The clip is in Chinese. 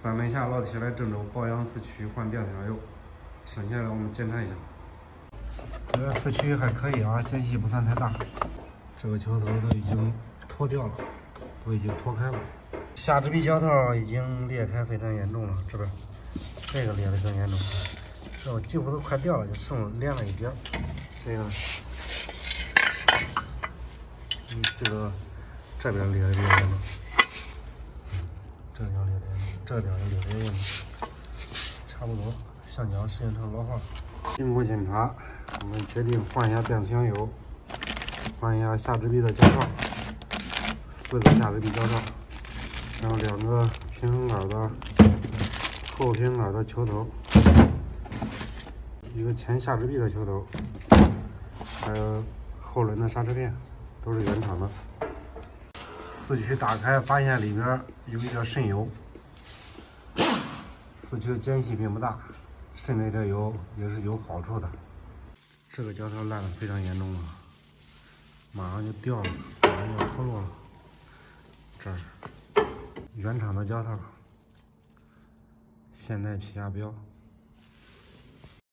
3轮下老铁来郑州保养四驱换变速箱油，剩下的我们检查一下。这个四驱还可以啊，间隙不算太大。这个球头都已经脱掉了，都已经脱开了。下支臂胶套已经裂开，非常严重了，这边这个裂得更严重，这我几乎都快掉了，就剩连了一点。这个，这个这边裂的比较严重，这条裂的严重，这条也裂的严重，差不多，橡胶时间长老化。经过检查，我们决定换一下变速箱油，换一下下支臂的胶套，4个下支臂胶套，然后2个平衡杆的后平衡杆的球头，一个前下支臂的球头，还有后轮的刹车片，都是原厂的。四驱打开，发现里边有一点渗油，四驱的间隙并不大，渗了一点油也是有好处的。这个胶套烂的非常严重了，马上就掉了，马上要脱落了。这儿原厂的胶套，现代起亚标。